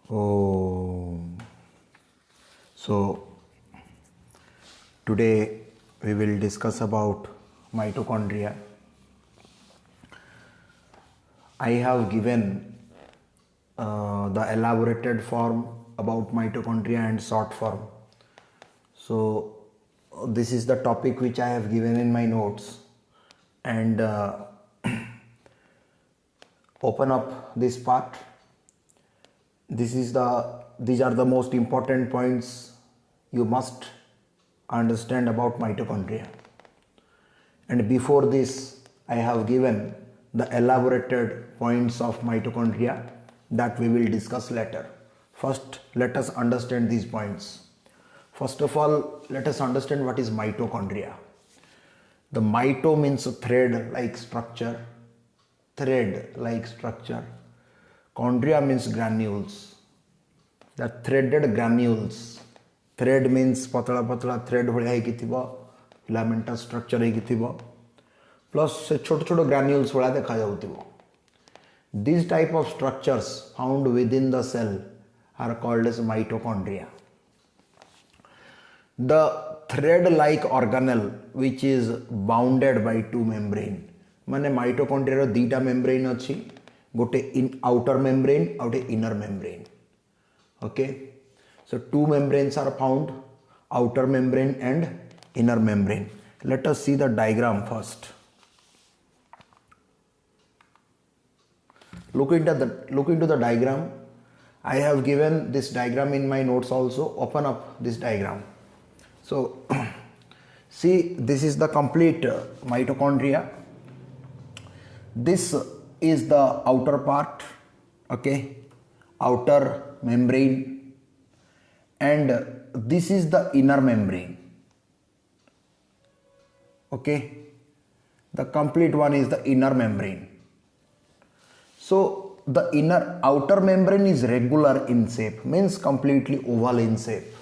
Oh, so today we will discuss about mitochondria. I have given the elaborated form about mitochondria and short form. So this is the topic which I have given in my notes, and open up this part. These are the most important points you must understand about mitochondria. And before this, I have given the elaborated points of mitochondria that we will discuss later. First, let us understand these points. First of all, let us understand what is mitochondria. The mito means thread-like structure. Thread-like structure. Chondria means granules. The threaded granules. Thread means patla patla thread bhaliya heiki thibo, filamentous structure heiki thibo, plus se छोट छोट granules भलिया देखा जाउथिबो. These type of structures found within the cell are called as mitochondria. The thread-like organelle which is bounded by two membrane. माने mitochondria रो दीटा membrane अछि, गोटे outer membrane और गोटे inner membrane. Okay, so two membranes are found, outer membrane and inner membrane. Let us see the diagram first. Look into the diagram. I have given this diagram in my notes also. Open up this diagram. So see, this is the complete mitochondria. This is the outer part, okay, outer membrane, and this is the inner membrane, okay. The complete one is the inner membrane. So the outer membrane is regular in shape, means completely oval in shape,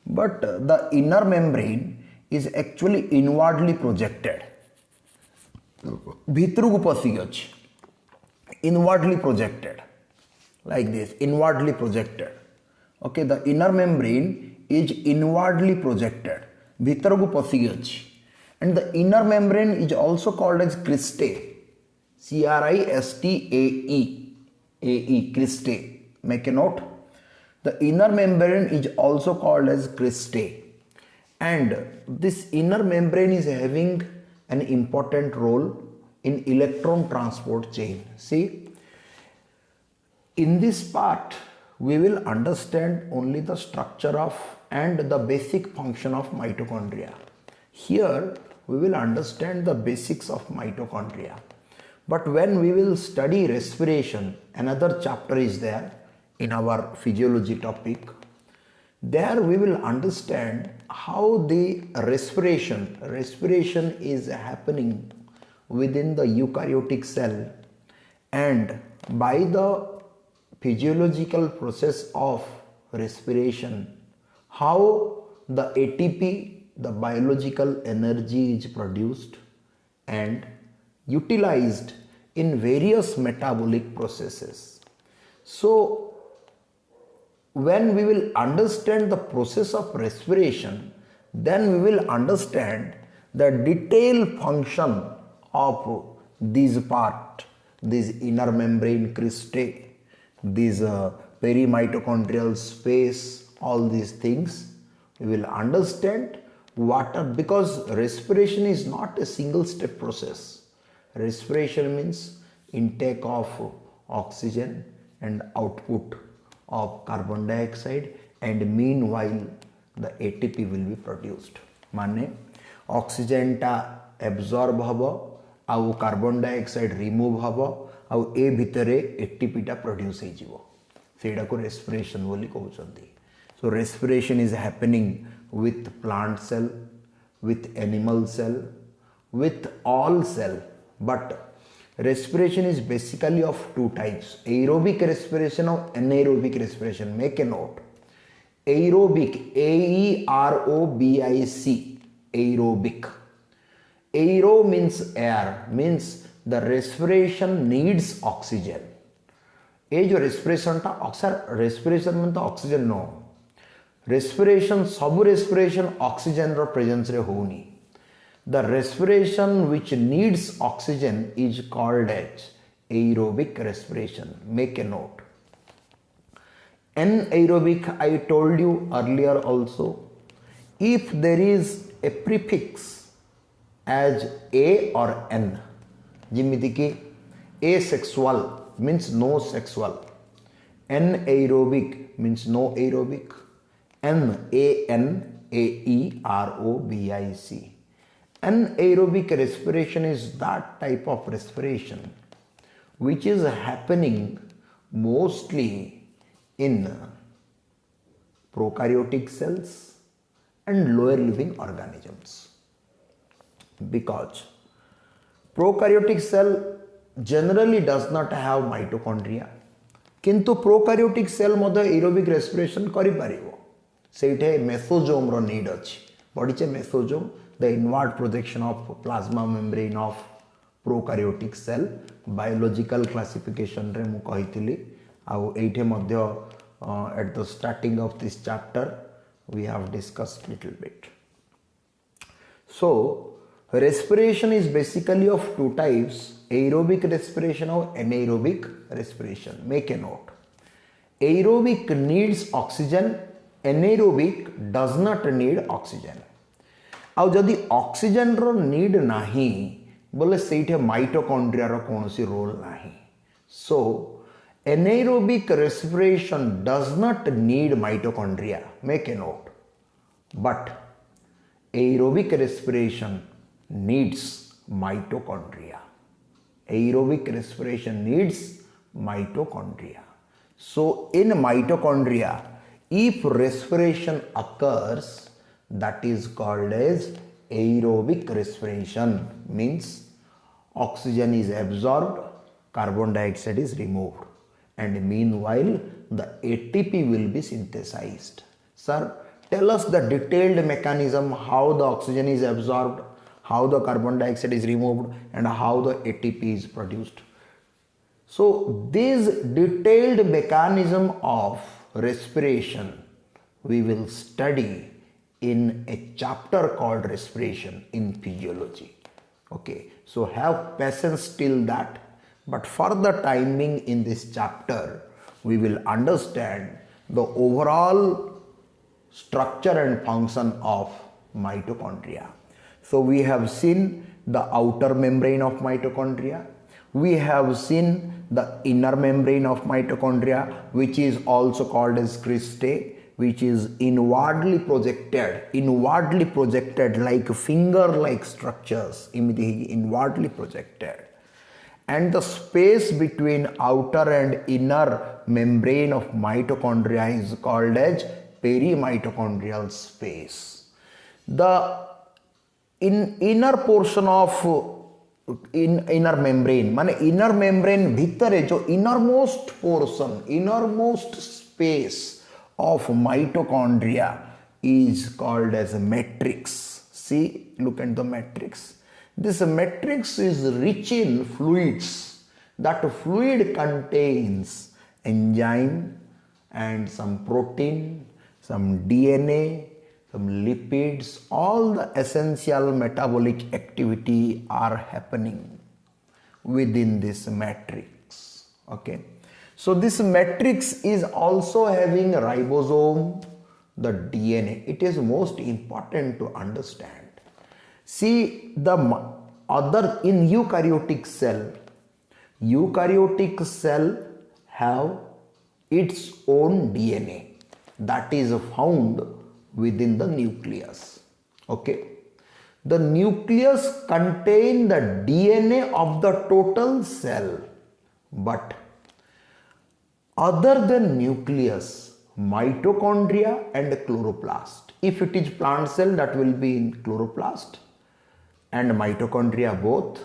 but the inner membrane is actually inwardly projected. Bhitruk pasi अछि, inwardly projected, like this, inwardly projected. Okay, the inner membrane is inwardly projected, bhitruk pasi अछि, and the inner membrane is also called as cristae. Cristae, cristae. Make a note. The inner membrane is also called as cristae, and this inner membrane is having an important role in electron transport chain. See, in this part we will understand only the structure of and the basic function of mitochondria. Here we will understand the basics of mitochondria. But when we will study respiration, another chapter is there in our physiology topic. There we will understand how the respiration is happening within the eukaryotic cell, and by the physiological process of respiration, how the ATP, the biological energy, is produced and utilized in various metabolic processes. So when we will understand the process of respiration, then we will understand the detailed function of this part, this inner membrane cristae, this perimitochondrial space, all these things we will understand because respiration is not a single step process. Respiration means intake of oxygen and output of carbon dioxide, and meanwhile the ATP will be produced. माने oxygen टा absorb हबो आउ carbon dioxide remove हबो आउ ए भितरे ATP टा produce हे जिवो, सेडा को respiration बोली कहउचंती. So respiration is happening with plant cell, with animal cell, with all cell. But respiration is basically of two types: aerobic respiration or anaerobic respiration. Make a note. Aerobic, AEROBIC, aerobic. Aero means air, means the respiration needs oxygen. ये जो respiration टा अक्सर respiration में तो oxygen नो respiration सब respiration oxygen रो presence रे होनी the respiration which needs oxygen is called as aerobic respiration. Make a note. Anaerobic, I told you earlier also, if there is a prefix as a or n, jimiti ki asexual means no sexual, anaerobic means no aerobic, anaerobic. Anaerobic respiration is that type of respiration which is happening mostly in prokaryotic cells and lower living organisms, because prokaryotic cell generally does not have mitochondria किंतु prokaryotic cell मध्य aerobic respiration करि परिबो सेठे mesosome रो need अछि पडिचे mesosome the invert projection of plasma membrane of prokaryotic cell biological classification रे मु कहितली आउ एठे मध्य at the starting of this chapter we have discussed little bit. So respiration is basically of two types, aerobic respiration or anaerobic respiration. Make a note. Aerobic needs oxygen, anaerobic does not need oxygen. आउ जदि oxygen रो need नाही बोले सेठे mitochondria रो कोनोसी role नाही. सो anaerobic respiration does not need mitochondria. Make a note. But aerobic respiration needs mitochondria. Aerobic respiration needs mitochondria. So in mitochondria, if respiration occurs, that is called as aerobic respiration, means oxygen is absorbed, carbon dioxide is removed, and meanwhile the ATP will be synthesized. Sir, tell us the detailed mechanism how the oxygen is absorbed, how the carbon dioxide is removed, and how the ATP is produced. So this detailed mechanism of respiration we will study in a chapter called respiration in physiology. Okay, so have patience till that. But for the timing in this chapter, we will understand the overall structure and function of mitochondria. So we have seen the outer membrane of mitochondria. We have seen the inner membrane of mitochondria, which is also called as cristae, which is inwardly projected like finger-like structures, inwardly projected. And the space between outer and inner membrane of mitochondria is called as perimitochondrial space. The inner portion of inner membrane, माने inner membrane भितरे जो innermost portion, innermost space of mitochondria is called as a matrix. See, look at the matrix. This matrix is rich in fluids. That fluid contains enzyme and some protein, some DNA, some lipids. All the essential metabolic activity are happening within this matrix. Okay. So this matrix is also having ribosome, the DNA. It is most important to understand. See, the other in eukaryotic cell have its own DNA that is found within the nucleus. Okay, the nucleus contain the DNA of the total cell, but other than nucleus, mitochondria and chloroplast. If it is plant cell, that will be in chloroplast and mitochondria both.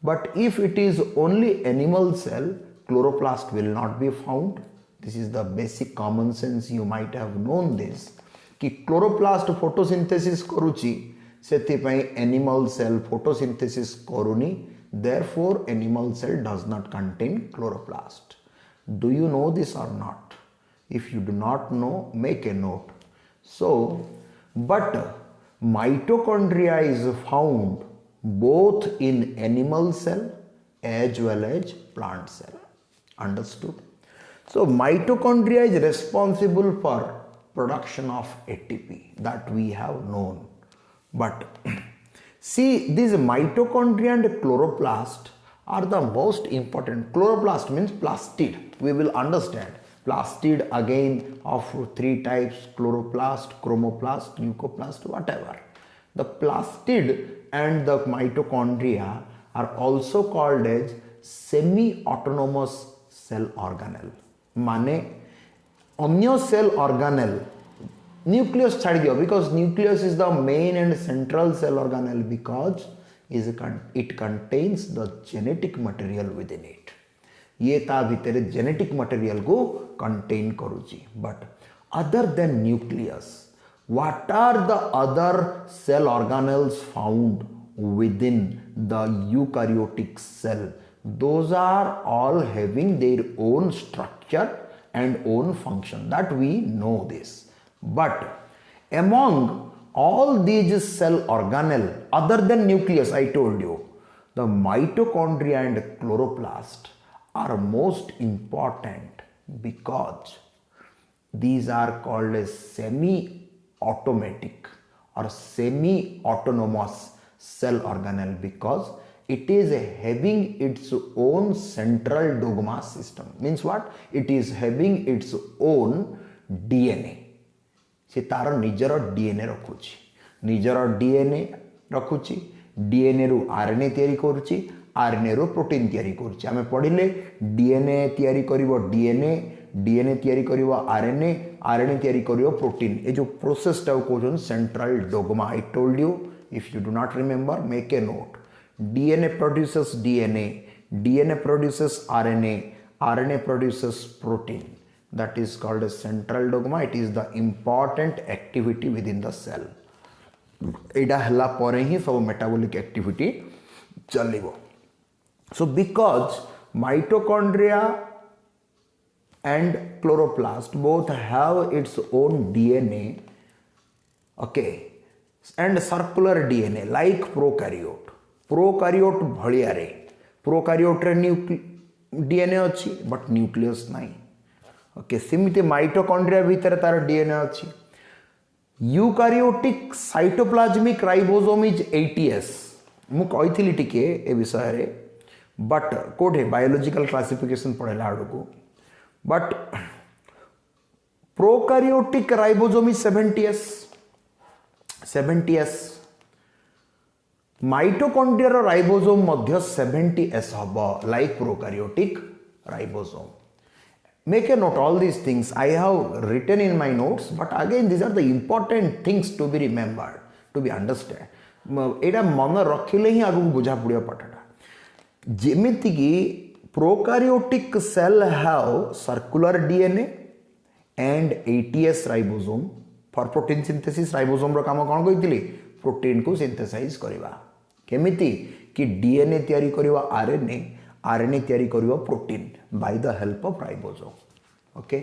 But if it is only animal cell, chloroplast will not be found. This is the basic common sense. You might have known this. कि chloroplast photosynthesis करुची, सेथिपाई animal cell photosynthesis करुनी. Therefore, animal cell does not contain chloroplast. Do you know this or not? If you do not know, make a note. So, but mitochondria is found both in animal cell as well as plant cell. Understood? So mitochondria is responsible for production of ATP, that we have known. But see, these mitochondria and chloroplast are the most important. Chloroplast means plastid. We will understand. Plastid again of three types: chloroplast, chromoplast, leucoplast, whatever. The plastid and the mitochondria are also called as semi-autonomous cell organelle. माने अन्य cell organelle nucleus छाड़ दियो, because nucleus is the main and central cell organelle because it contains the genetic material within it. ये ता भितर genetic material को contain करूची. But other than nucleus, what are the other cell organelles found within the eukaryotic cell? Those are all having their own structure and own function, that we know this. But among all these cell organelle other than nucleus, I told you, the mitochondria and chloroplast are most important because these are called as semi-automatic or semi-autonomous cell organelle because it is having its own central dogma system. Means what? It is having its own DNA. से तार निजर DNA रखुची, निजर DNA रखुची, DNA रु RNA तयारी करूची, RNA रु protein तयारी करूची. आमे पढिले डीएनए तयारी करिवो डीएनए, डीएनए तयारी करिवो आरएनए, आरएनए तयारी करिवो प्रोटीन. ए जो प्रोसेस टा को central dogma. I told you, if you do not remember, make a note. DNA produces DNA, DNA produces RNA, RNA produces protein. That is called a central dogma. It is the important activity within the cell. एडा हला परे ही सब metabolic activity चलिबो. So because mitochondria and chloroplast both have its own DNA, okay, and circular DNA like prokaryote. Prokaryote भलिया रे, prokaryote रे DNA अच्छी but nucleus नहीं. ओके, सेमती माइटोकॉन्ड्रिया भीतर तार डीएनए अच्छी. Eukaryotic cytoplasmic ribosome is 80S. मु कही टिके ए विषय रे, बट कोठे बायोलॉजिकल क्लासिफिकेशन पढ़ेला आडको. But prokaryotic ribosome is 70S. 70S. Mitochondria ribosome मध्य 70S हबो like prokaryotic ribosome. Make a note all these things. I have written in my notes, but again these are the important things to be remembered, to be understood. एटा मन रखिले ही आगु बुझा पड़ियो पाठटा. जेमिति कि prokaryotic cell have circular DNA and 80S ribosome. For protein synthesis ribosome रो काम कोन कहितली? प्रोटीन को सिंथेसाइज करबा. केमिति कि डीएनए तयारी करबा आरएनए, आरएनए तयारी करिवो protein by the help of ribosome. Okay,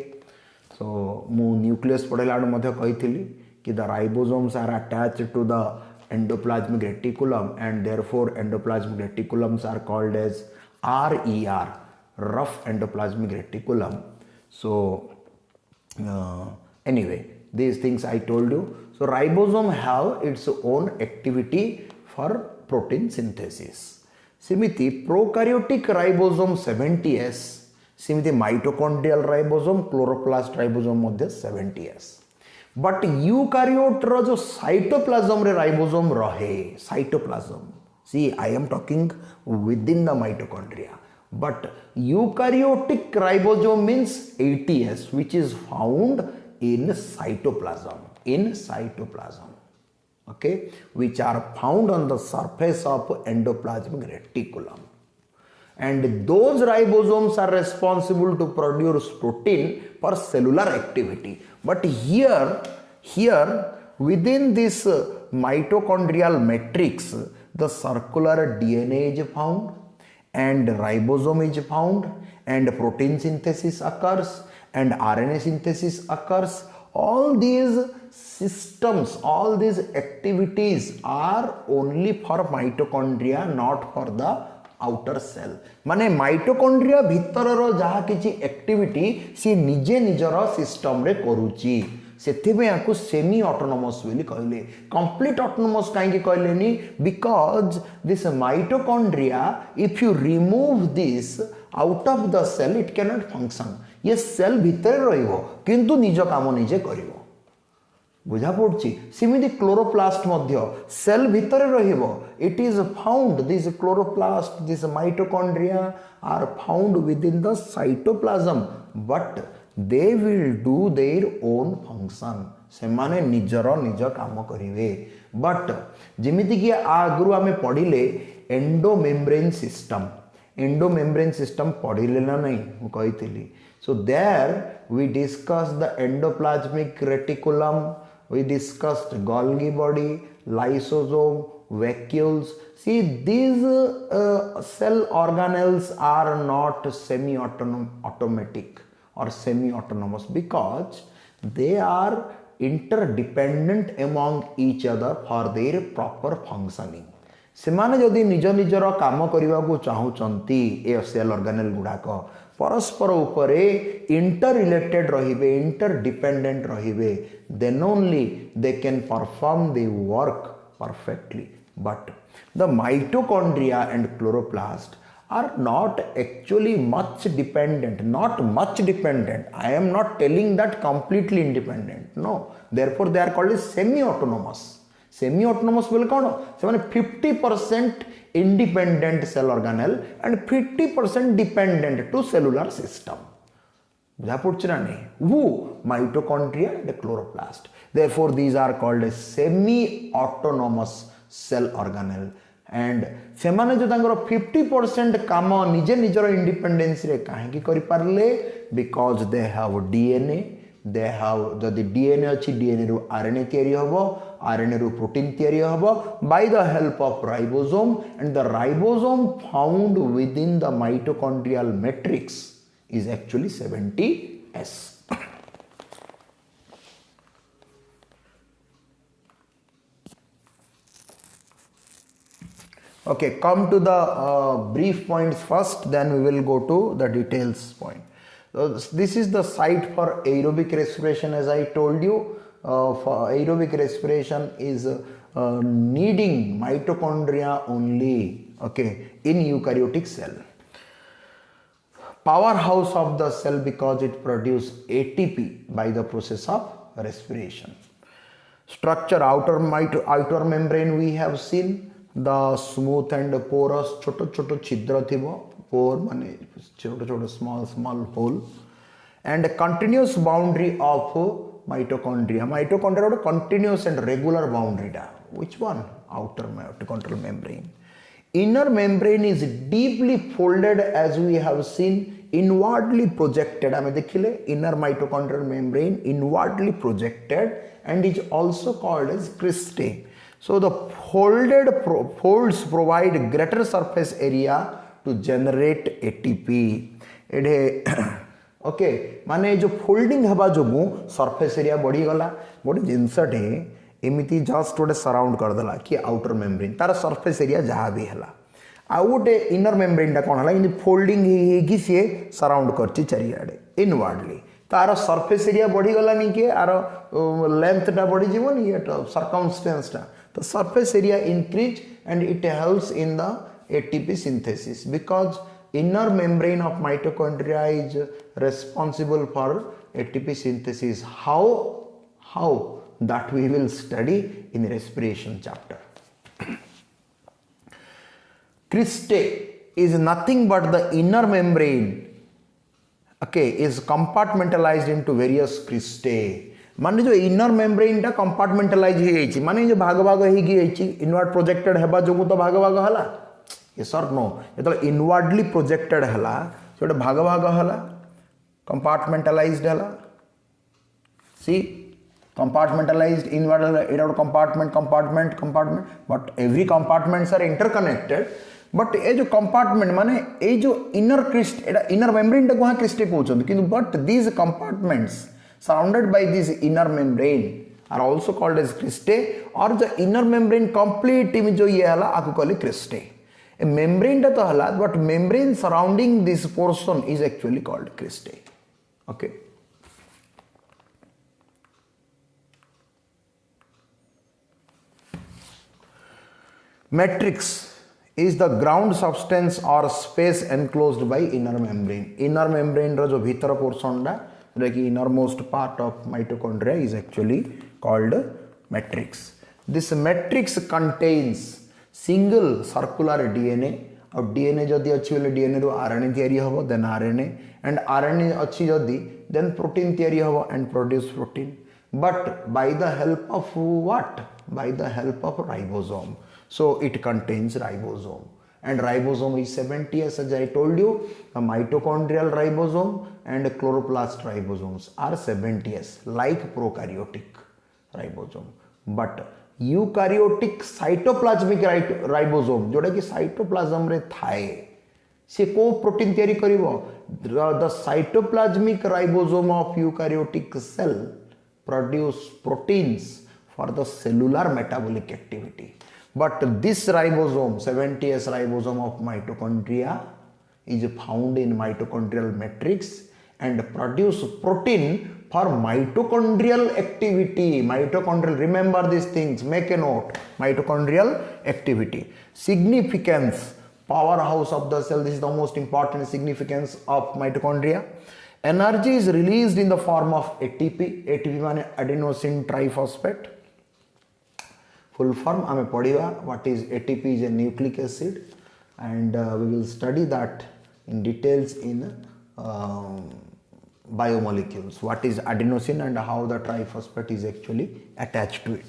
so मु न्यूक्लियस पढ़ेला मध्य कहिथिली कि the ribosomes are attached to the endoplasmic reticulum and therefore endoplasmic reticulums are called as RER, rough endoplasmic reticulum. So anyway, these things I told you. So ribosome have its own activity for protein synthesis. सिमिति prokaryotic ribosome 70S, सिमिति mitochondrial ribosome, chloroplast ribosome मध्य 70S. But eukaryote रो जो cytoplasm रे ribosome रहे, cytoplasm, see I am talking with in the mitochondria, but eukaryotic ribosome means 80S which is found in cytoplasm, okay, which are found on the surface of endoplasmic reticulum, and those ribosomes are responsible to produce protein for cellular activity. But here within this mitochondrial matrix the circular DNA is found and ribosome is found, and protein synthesis occurs, and RNA synthesis occurs. All these systems, all these activities are only for mitochondria, not for the outer cell. माने mitochondria भितरर जहाँ किछि activity सी निजे निजर system रे करूची, सेथिबे याकु semi autonomous बोली कहले. Complete autonomous काहे कहलेनी? Because this mitochondria if you remove this out of the cell it can not function. ये सेल भितर रहिबो किंतु निज काम निजे करिवो. बुझा पड़छि? सिमिति क्लोरोप्लास्ट मध्य सेल भितर रहिबो. It is found, this chloroplast, this mitochondria are found with in the cytoplasm, but they will do their own function. से माने निजर निज काम करिवे. बट जेमिति कि आगरु आमे पढ़िले एंडोमेम्ब्रेन सिस्टम, एंडोमेम्ब्रेन सिस्टम पढ़िले ना नहीं मु कहितली. So there we discuss the endoplasmic reticulum, we discussed Golgi body, lysosome, vacuoles. See, these cell organelles are not semi-automatic or semi-autonomous because they are interdependent among each other for their proper functioning. ସେମାନେ ଯଦି ନିଜ ନିଜର କାମ କରିବାକୁ ଚାହୁଁଛନ୍ତି ଏ cell organelle ଗୁଡ଼ାକ परस्पर उपरे इंटर रिलेटेड रहिबे, इंटर डिपेंडेंट रहिबे, then only they can perform the work perfectly. But the mitochondria and chloroplast are not actually much dependent, not much dependent. I am not telling that completely independent. No, therefore they are called as semi-autonomous. Semi-autonomous बोले कौन? से माने 50% independent cell organelle and 50% dependent to cellular system. बुझा पड़छ ना नहीं? वो mitochondria and chloroplast. Therefore these are called as semi-autonomous cell organelle. And सेमाने जो तांगर 50% काम निजे निजर इंडिपेंडेंस रे काहे की करि Parle? Because they have DNA. They have जदि DNA अच्छी DNA रू RNA तैयारी होबो, RNA रू प्रोटीन तैयारी होबो by the help of ribosome, and the ribosome found within the mitochondrial matrix is actually 70S. Okay, come to the brief points first, then we will go to the details point. So this is the site for aerobic respiration. As I told you, for aerobic respiration is needing mitochondria only, okay, in eukaryotic cell. Powerhouse of the cell because it produces ATP by the process of respiration. Structure, outer membrane we have seen, the smooth and porous choto choto chidra thibo, pore mane choto choto small hole, and a continuous boundary of mitochondria. Mitochondria is continuous and regular boundary da. Which one? Outer mitochondrial membrane. Inner membrane is deeply folded, as we have seen, inwardly projected. I mean, dekhile inner mitochondrial membrane inwardly projected and is also called as cristae. So the folded folds provide greater surface area to generate ATP. Okay माने जो folding हवा जोगु surface area बढ़ी गला. गोटे जिनसटे एमिति just गोटे surround कर देला कि आउटर मेम्ब्रेन तार सरफेस एरिया जहाँ भी है. आउ गोटे इनर मेम्ब्रेन टा कौन है फोल्डिंग ही सी सराउंड कर चारिआडे इनवार्डली. तार सरफेस एरिया बढ़ी गलानी कि आर लेंथ टा बढ़ी जीवन ये सर्कमस्टेंस टा. तो surface area increase and it helps in the ATP synthesis because inner membrane of mitochondria is responsible for ATP synthesis. How that we will study in respiration chapter. Cristae is nothing but the inner membrane, okay, is compartmentalized into various cristae. माने जो inner membrane टा compartmentalise हो जाइछि, माने जो भाग भाग हो गई इनवर्ड प्रोजेक्टेड हेबा जोगु तो भाग भाग हला. Yes or no? जो इनवर्डली प्रोजेक्टेड हला जो भाग भाग हला कंपार्टमेंटलाइज्ड हला. See compartmentalized inward, it compartment, but every compartments are interconnected. But ए जो कंपार्टमेंट माने ए जो इनर क्रिस्ट एटा इनर मेम्ब्रेन टा को क्रिस्टे कहउछन किंतु but these compartments surrounded by this inner membrane are also called as cristae और the inner membrane complete team जो ये हला आकु कहले क्रिस्टे ए मेम्ब्रेन टा तो हला but membrane surrounding this portion is actually called cristae okay matrix is the ground substance or space enclosed by inner membrane. Inner membrane रो जो भीतर पोर्शन डा जो कि innermost part of mitochondria is actually called matrix. This matrix contains single circular DNA और DNA जदि अच्छी वाले DNA रो RNA तैयारी हबो then RNA and RNA अच्छी जदि then protein तैयारी हबो and produce protein. But by the help of what? By the help of ribosome. So it contains ribosome and ribosome is 70S as I told you. The mitochondrial ribosome and chloroplast ribosomes are 70S like prokaryotic ribosome. But eukaryotic cytoplasmic ribosome जोड़ा कि cytoplasm रे थाए से को protein तैयारी करिवो the cytoplasmic ribosome of eukaryotic cell produce proteins for the cellular metabolic activity. But this ribosome 70S ribosome of mitochondria is found in mitochondrial matrix and produce protein for mitochondrial activity. Mitochondrial, remember these things, make a note. Mitochondrial activity. Significance, powerhouse of the cell. This is the most important significance of mitochondria. Energy is released in the form of ATP. ATP means adenosine triphosphate. Full form ame padiva what is ATP is a nucleic acid and we will study that in details in biomolecules what is adenosine and how the triphosphate is actually attached to it.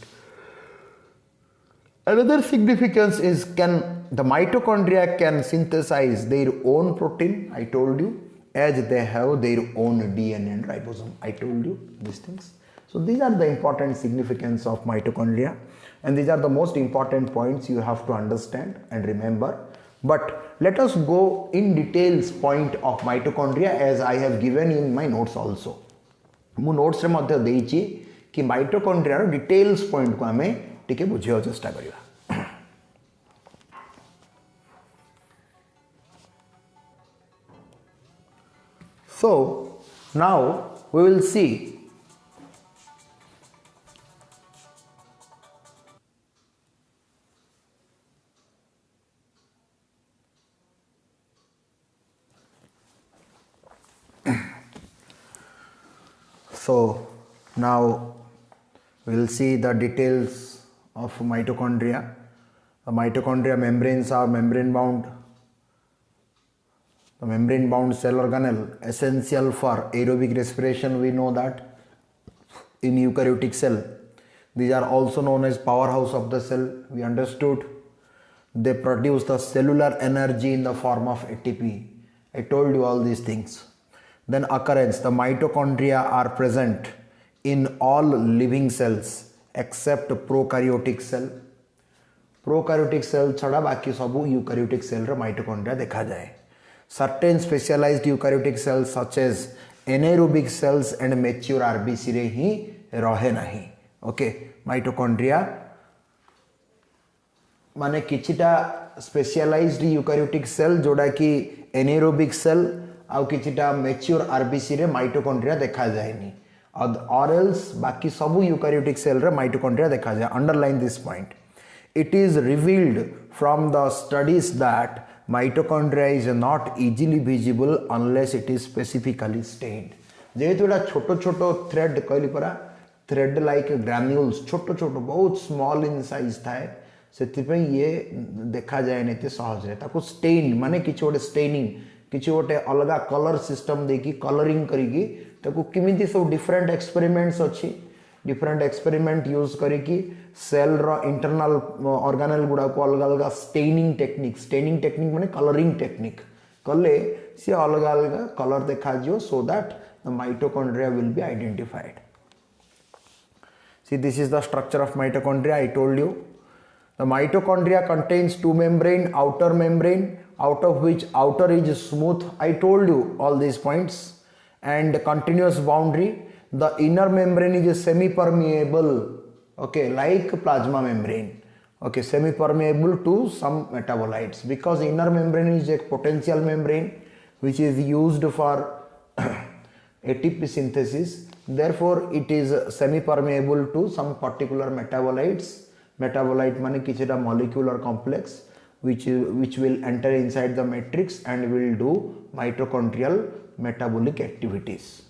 Another significance is the mitochondria can synthesize their own protein. I told you as they have their own DNA and ribosome. I told you these things. So these are the important significance of mitochondria and these are the most important points you have to understand and remember. But let us go in details point of mitochondria as I have given in my notes also. मु notes रे मध्य देइछि कि mitochondria रो details point को हमें टिके बुझियो चेष्टा करिवा. So now we will see So now we will see the details of mitochondria. The mitochondria membranes are membrane bound. The membrane bound cell organelle essential for aerobic respiration, we know that in eukaryotic cell. These are also known as powerhouse of the cell, we understood. They produce the cellular energy in the form of ATP. I told you all these things. Then occurrence, the mitochondria are present in all living cells except prokaryotic cell. Prokaryotic cell छड़ा बाकी सबू eukaryotic cell रे mitochondria देखा जाए. Certain specialized eukaryotic cells such as anaerobic cells and mature RBC रे ही रहे नहीं. Okay, mitochondria माने किछिटा specialized eukaryotic cell जोड़ा कि anaerobic cell आउ किछिटा मैच्योर आरबीसी रे माइटोकॉन्ड्रिया देखा जाएनी और एल्स बाकी सब यूकैरियोटिक सेल रे माइटोकॉन्ड्रिया देखा जाए. Underline this point. It is revealed from the studies that mitochondria is not easily visible unless it is specifically stained. जेहेतु एटा छोटो छोटो थ्रेड कहली परा थ्रेड लाइक ग्रान्यूल्स छोटो छोटो बहुत स्मॉल इन साइज थाए से ये देखा जाए नहीं सहज रे ताको स्टेन माने किछ गोटे स्टेनिंग किसी गोटे अलग कलर सिस्टम देकी कलरिंग करिकी ताकू किमिति सब डिफरेंट एक्सपेरिमेंट्स अच्छी डिफरेंट एक्सपेरिमेंट यूज करिकी सेल रो इंटरनल ऑर्गेनेल गुडा को अलग अलग स्टेनिंग टेक्निक माने कलरिंग टेक्निक कले सी अलग अलग कलर देखा जियो so that the mitochondria will be identified. See, this is the structure of mitochondria. I told you The mitochondria contains two membrane, outer membrane, out of which outer is smooth. I told you all these points, and continuous boundary. The inner membrane is semi-permeable, okay, like plasma membrane, okay, semi-permeable to some metabolites, because inner membrane is a potential membrane which is used for ATP synthesis. Therefore, it is semi-permeable to some particular metabolites. Metabolite means किछटा molecular complex which will enter inside the matrix and will do mitochondrial metabolic activities.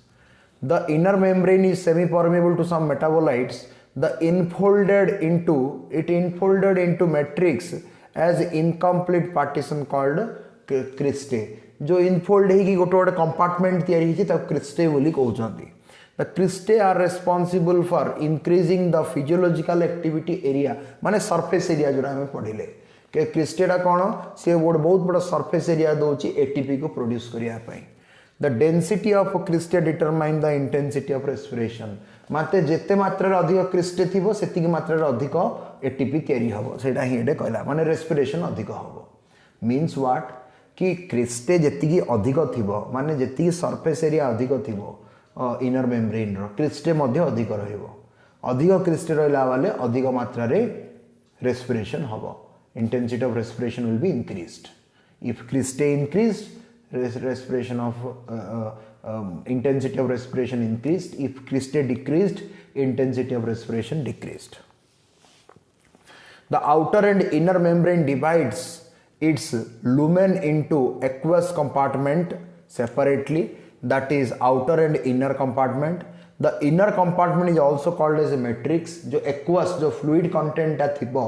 The inner membrane is semi-permeable to some metabolites. The enfolded into matrix as incomplete partition called cristae. जो infold है कि गोटे compartment तैयारी होती है cristae बोली कहते. The cristae are responsible for increasing the physiological activity area, माने surface area जो हमें पढ़िले कि क्रिस्टेटा कौन से बहुत बड़ा surface area दोची ATP को प्रोड्यूस करिया पाई. The density of cristae determine the intensity of respiration. माते जेते मात्रा अधिक क्रिस्टे थिबो सेतिक मात्रा अधिक ATP तैयारी हबो, सेटा ही एडे कहला माने respiration अधिक हबो. Means what कि क्रिस्टे जेतिकी अधिक थिबो माने जेतिकी surface area अधिक थिबो इनर मेम्ब्रेन रो क्रिस्टे मध्य अधिक रहिबो. अधिक क्रिस्टे रहला वाले अधिक मात्रा रे respiration हबो. Intensity of respiration will be increased. If cristae increased, respiration of intensity of respiration increased. If cristae decreased, intensity of respiration decreased. The outer and inner membrane divides its lumen into aqueous compartment separately, that is outer and inner compartment. The inner compartment is also called as a matrix. जो aqueous जो fluid content ता थिबो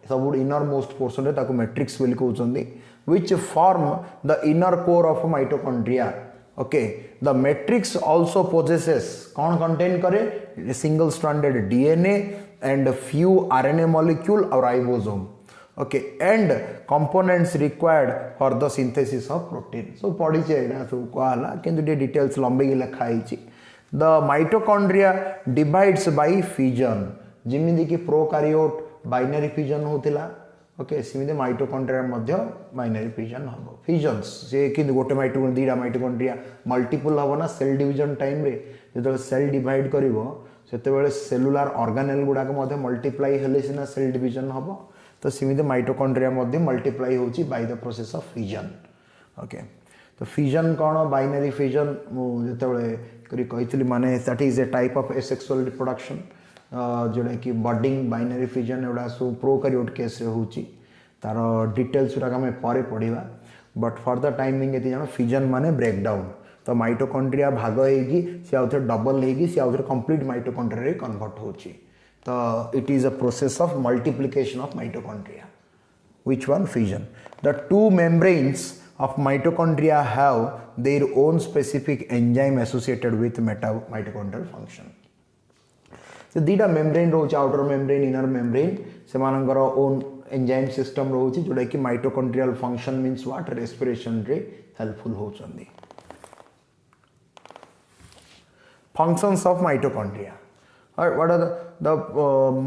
सब innermost portion रे ताको matrix बोली कहउचंदी, which form the inner core of mitochondria. Okay, the matrix also possesses कौन contain करे single stranded DNA and few RNA molecule or ribosome. Okay, and components required for the synthesis of protein. So पढ़ी चाहिए सब कहला किंतु details लंबे की लिखा है. The mitochondria divides by fission. जिमिति कि prokaryote binary fission होतिला, okay सिमिति mitochondria मध्य बाइनरी फिजन हबो. फिजन्स से कि गोटे माइटोकॉन्ड्रिया दीटा माइटोकॉन्ड्रिया मल्टीपल हबो ना सेल डिवीजन टाइम रे जतो सेल डिवाइड करिवो सेते बेले सेलुलर ऑर्गेनेल गुडा को मध्य मल्टीप्लाई हेले सिना सेल डिवीजन हबो. तो सिमिति माइटोकॉन्ड्रिया मध्य मल्टीप्लाई होची by the process of fission. Okay तो फिजन कोन बाइनरी फिजन जते बेले करी कहितली माने that is a type of asexual reproduction जोड़ा कि बडिंग बाइनरी फिजन एवडा सब प्रोकार्योट केस रे होची. तार डिटेल्स गुडा हमें परे पढ़िबा, बट फॉर द टाइमिंग एति जानो फिजन माने ब्रेक डाउन. तो माइटोकॉन्ड्रिया भाग हेगी से आउथर डबल हेगी से आउथर कंप्लीट माइटोकॉन्ड्रिया रे कन्वर्ट होची. तो it is a process of multiplication of mitochondria. Which one? Fission. The two membranes of mitochondria have their own specific enzyme associated with mitochondrial function. So दीटा membrane रोच outer membrane inner membrane से मानकर own enzyme system रोच जोड़ा कि mitochondrial function means what respiration रे helpful होचंदी. Functions of mitochondria. What are the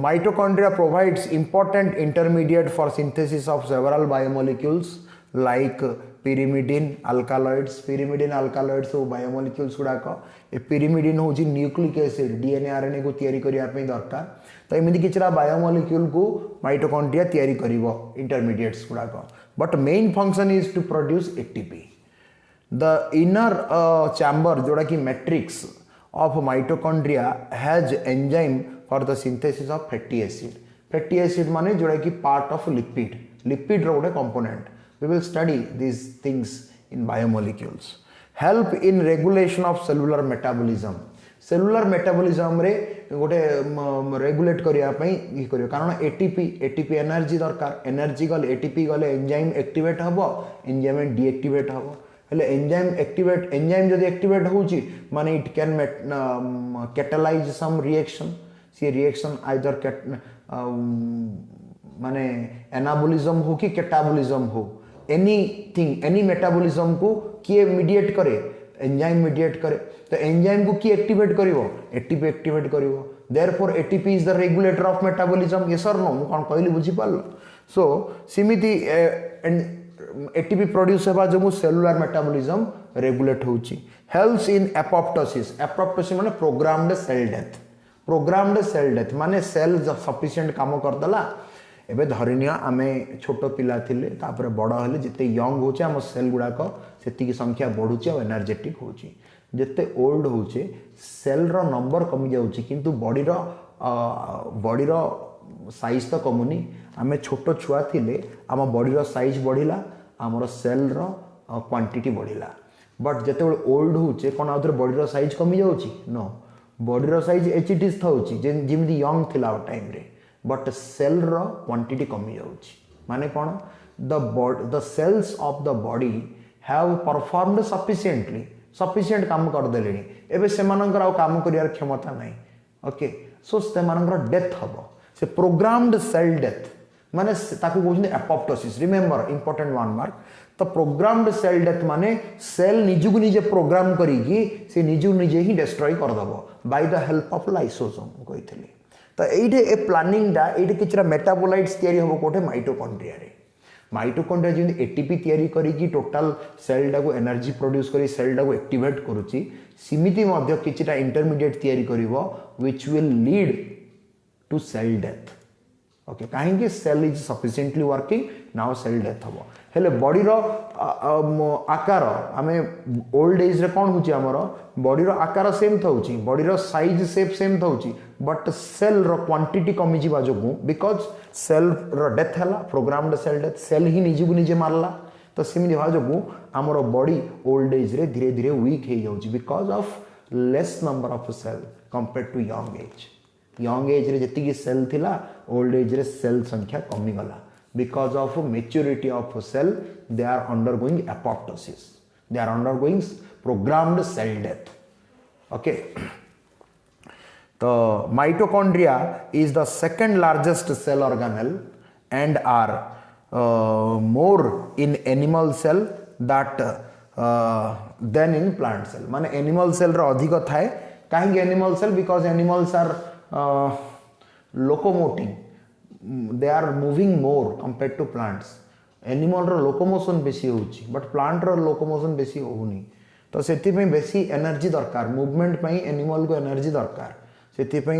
mitochondria provides important intermediate for synthesis of several biomolecules like pyrimidine alkaloids. Pyrimidine alkaloids so biomolecules गुड़ाक A pyrimidine हूँ nucleic acid DNA RNA को तैयारी करिया पे दरकार. तो एमिति किछरा बायोमोलिक्यूल को माइटोकॉन्ड्रिया तैयारी करिवो इंटरमीडिएट्स गुड़ाक. But main function is to produce ATP. The inner chamber जोड़ा कि matrix of mitochondria has enzyme for the synthesis of fatty acid. Fatty acid माने जोड़ा कि पार्ट ऑफ लिपिड. लिपिड रो गोटे component. We will study these things in biomolecules. Help in regulation of cellular metabolism. Cellular metabolism रे गोटे regulate करिया पई इ करियो कारण ATP एनर्जी दरकार. एनर्जी गले ATP गले एंजाइम एक्टिवेट हबो, एंजाइम डीएक्टिवेट हबो. हेले एंजाइम जदि एक्टिवेट होची माने it can catalyse some reaction. सी रिएक्शन आइदर माने एनाबोलिज्म हो कि कैटाबोलिज्म हो, एनीथिंग एनी मेटाबॉलिज्म को किए मीडिएट करे? एंजाइम मीडिएट करे. तो एंजाइम को किए एक्टिवेट करिवो? ATP एक्टिवेट करिवो. therefore ATP is the regulator of metabolism. Yes or no? ମୁଁ କ'ଣ କହିଲି ବୁଝିପାରିଲ? So ସେମିତି ATP produce ହେବା ଯୋଗୁଁ cellular metabolism regulate ହେଉଛି. Helps in apoptosis. Apoptosis ମାନେ programmed cell death. Programmed cell death माने cell sufficient काम करदेला. एबे धरिनिया आमे छोट पिला थिले तापर बड़ हेले जिते यंग होचे हम सेल गुडाक सेति की संख्या बढ़ुची और एनर्जेटिक होची. जिते ओल्ड होचे सेल रो नंबर कमी जाउची किंतु बॉडी रो साइज तो कमुनी. आमे छोट छुआ थिले आम बॉडी रो साइज बढ़िला आमर सेल रो क्वांटिटी बढ़िला. बट जिते ओल्ड होचे कोन आउथर बॉडी रो साइज कमी जाउची? नो, बॉडी रो साइज एच इट इज थाउची जेमिति यंग थिला टाइम रे. बट सेल रो क्वांटिटी कमी जाउची. माने कोन the cells of the body have performed sufficient काम कर देलेनी. एबे सेमानकर आ काम करियार क्षमता नाही. ओके, सो सेमानकर डेथ हबो. से प्रोग्राम्ड सेल डेथ माने ताकू कहउछन apoptosis. Remember important one mark. तो प्रोग्राम्ड सेल डेथ माने सेल निजुगु निजे प्रोग्राम करिकी से निजु निजे ही डिस्ट्रॉय कर दबो by the help of lysosome कहितली. तो ये ए प्लानिंग डा ये किछरा मेटाबोलाइट्स तयारी होबो कोठे माइटोकॉन्ड्रिया रे. माइटोकॉन्ड्रिया जिन एटीपी तयारी करिकी टोटल सेल डा को एनर्जी प्रोड्यूस करी सेल डा को एक्टिवेट करूची. सिमिति मध्य किछरा इंटरमीडिएट तयारी करिवो which will lead to cell death. Okay, कहीं cell is sufficiently working now cell death हबो. हेले बॉडी रो आकार आमे ओल्ड एज रे कोन होची हमरो बॉडी रो आकार सेम थाउची बॉडी रो साइज शेप सेम थाउची बट सेल रो क्वांटिटी कमी जिबा जोगु बिकॉज सेल रो डेथ हला प्रोग्राम्ड सेल डेथ सेल ही निजु निजे मारला. तो सेमि भा जोगु हमरो बॉडी ओल्ड एज रे धीरे धीरे वीक हे जाउची because of less number of cell compared to young age. Young age रे जति की सेल थिला ओल्ड एज रे सेल संख्या कमी गला. Because of maturity of cell, they are undergoing apoptosis. They are undergoing programmed cell death. Okay. The mitochondria is the second largest cell organelle and are more in animal cell that than in plant cell. माने animal cell रो अधिक थाए. कहीं animal cell because animals are locomoting. They are moving more compared to plants. Animal रो locomotion बेसी होची but plant row locomotion बेसी होउनी. तो सेति पे बेसी एनर्जी दरकार मूवमेंट पई एनिमल को एनर्जी दरकार. सेति पे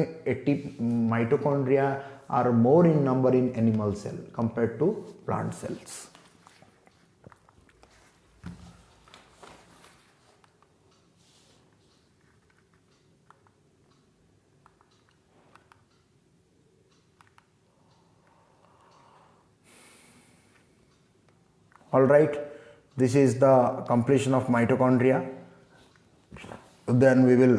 mitochondria are more in number in animal cell compared to plant cells. All right, this is the completion of mitochondria. Then we will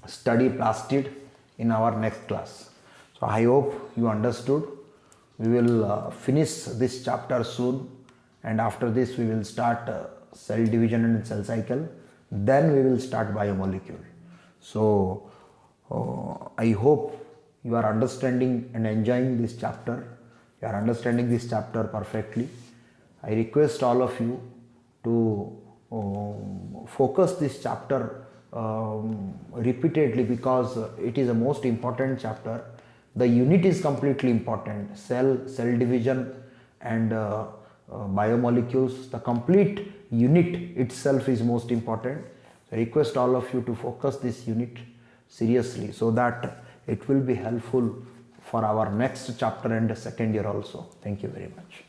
study plastid in our next class. So I hope you understood. We will finish this chapter soon, and after this we will start cell division and cell cycle. Then we will start biomolecule. So I hope you are understanding and enjoying this chapter. You are understanding this chapter perfectly. I request all of you to focus this chapter repeatedly because it is the most important chapter. The unit is completely important. Cell division and biomolecules, the complete unit itself is most important. So I request all of you to focus this unit seriously so that it will be helpful for our next chapter and second year also. Thank you very much.